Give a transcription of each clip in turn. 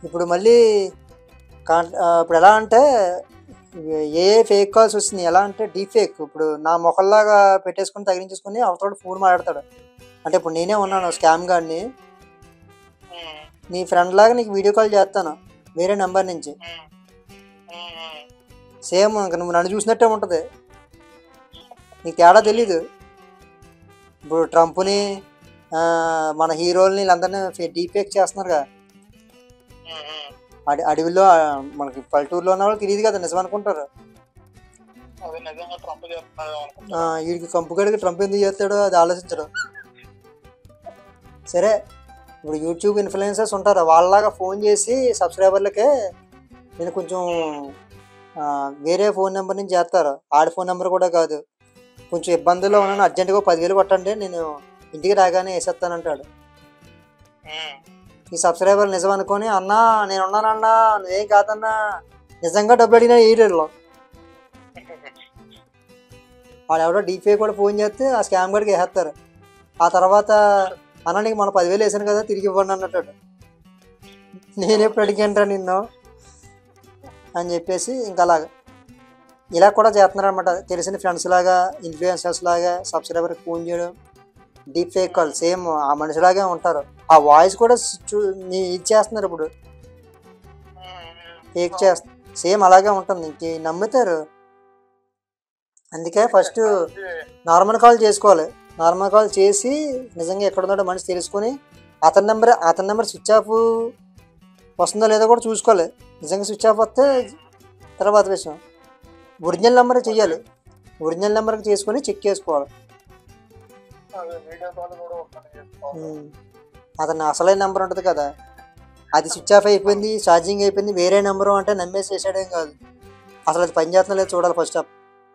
ఇప్పుడు మళ్ళీ ఇప్పుడు ఎలా అంటే ఏ ఫేక్ కాల్స్ వస్తున్నాయి, ఎలా అంటే డీప్ ఫేక్. ఇప్పుడు నా మొహల్లాగా పెట్టేసుకొని తగిలించేసుకొని అవతల ఫోన్ మాట్లాడతాడు. అంటే ఇప్పుడు నేనే ఉన్నాను స్కామ్ గాడిని, నీ ఫ్రెండ్ లాగా నీకు వీడియో కాల్ చేస్తాను వేరే నెంబర్ నుంచి. సేమ్ నువ్వు నన్ను చూసినట్టే ఉంటుంది, నీకు తేడా తెలీదు. ఇప్పుడు ట్రంప్ని మన హీరోల్ని వీళ్ళందరినీ డీప్ ఫేక్ చేస్తున్నారుగా. అడవిలో మనకి పల్లెటూరులో ఉన్న వాళ్ళు తెలియదు కదా, నిజం అనుకుంటారు. వీడికి కంపుగడికి ట్రంప్ ఎందుకు చేస్తాడో అది ఆలోచించడం. సరే, ఇప్పుడు యూట్యూబ్ ఇన్ఫ్లుయెన్సర్స్ ఉంటారు, వాళ్ళలాగా ఫోన్ చేసి సబ్స్క్రైబర్లకే నేను కొంచెం వేరే ఫోన్ నెంబర్ నుంచి చేస్తారు. ఆడి ఫోన్ నెంబర్ కూడా కాదు, కొంచెం ఇబ్బందుల్లో ఉన్నాను, అర్జెంటుగా 10,000 కొట్టండి, నేను ఇంటికి రాగానే వేసేస్తానంటాడు. ఈ సబ్స్క్రైబర్ నిజం అనుకొని, అన్నా నేను ఉన్నానన్నా, నువ్వేం కాదన్నా, నిజంగా డబ్బులు అడిగినా ఏరియాలో వాడు ఎవడో డీపే కూడా ఫోన్ చేస్తే ఆ స్కామ్ గడికి వేసేస్తారు. ఆ తర్వాత అన్న నీకు మన 10,000 వేసాను కదా తిరిగి ఇవ్వండి అన్నట్టు. నేను ఎప్పుడు అడిగానురా నిన్ను అని చెప్పేసి ఇంకా అలాగా ఇలా కూడా చేస్తున్నారు అనమాట. తెలిసిన ఫ్రెండ్స్ లాగా, ఇన్ఫ్లుయెన్సర్స్ లాగా సబ్స్క్రైబర్కి ఫోన్ చేయడం, డీప్ ఫేక్ కాల్. సేమ్ ఆ మనిషిలాగే ఉంటారు, ఆ వాయిస్ కూడా ఇది చేస్తున్నారు ఇప్పుడు, ఫేక్ చేస్తారు. సేమ్ అలాగే ఉంటుంది, ఇంక నమ్ముతారు. అందుకే ఫస్ట్ నార్మల్ కాల్ చేసుకోవాలి. నార్మల్ కాల్ చేసి నిజంగా ఎక్కడ ఉన్నాడో మనిషి తెలుసుకొని అతని నెంబర్ స్విచ్ ఆఫ్ వస్తుందో లేదో కూడా చూసుకోవాలి. నిజంగా స్విచ్ ఆఫ్ వస్తే తర్వాత విషయం. ఒరిజినల్ నెంబర్ చెయ్యాలి, ఒరిజినల్ నెంబర్కి చేసుకొని చెక్ చేసుకోవాలి. అతను అసలైన నెంబర్ ఉంటుంది కదా, అది స్విచ్ ఆఫ్ అయిపోయింది, ఛార్జింగ్ అయిపోయింది, వేరే నెంబరు అంటే నమ్మేసి వేసాడేం కాదు. అసలు అది పని చేస్తుందో లేదో చూడాలి ఫస్ట్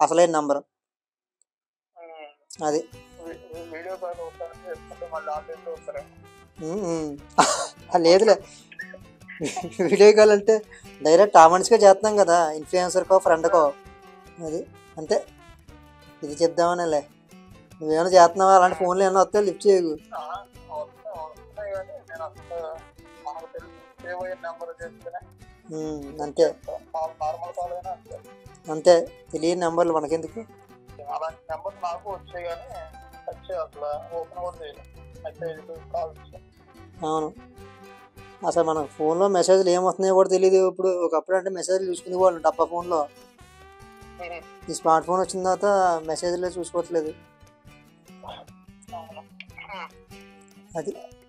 అసలైన నెంబరు. అది లేదులే, వీడియో కాల్ అంటే డైరెక్ట్ ఆ మనిషిగా చేస్తున్నాం కదా, ఇన్ఫ్లుయెన్సర్కో ఫ్రెండ్కో. అది అంతే, ఇది చెప్దామనేలే. నువ్వేమైనా చేస్తున్నావా అలాంటి ఫోన్లు ఏమైనా వస్తే లిఫ్ట్ చేయకు. అంతే అంతే, తెలియని నెంబర్లు మనకెందుకు. అవును, అసలు మన ఫోన్లో మెసేజ్లు ఏమొస్తున్నాయో కూడా తెలియదు. ఒకప్పుడు అంటే మెసేజ్లు చూసుకునే వాళ్ళు డబ్బా ఫోన్లో. ఈ స్మార్ట్ ఫోన్ వచ్చిన తర్వాత మెసేజ్లే చూసుకోవట్లేదు. అది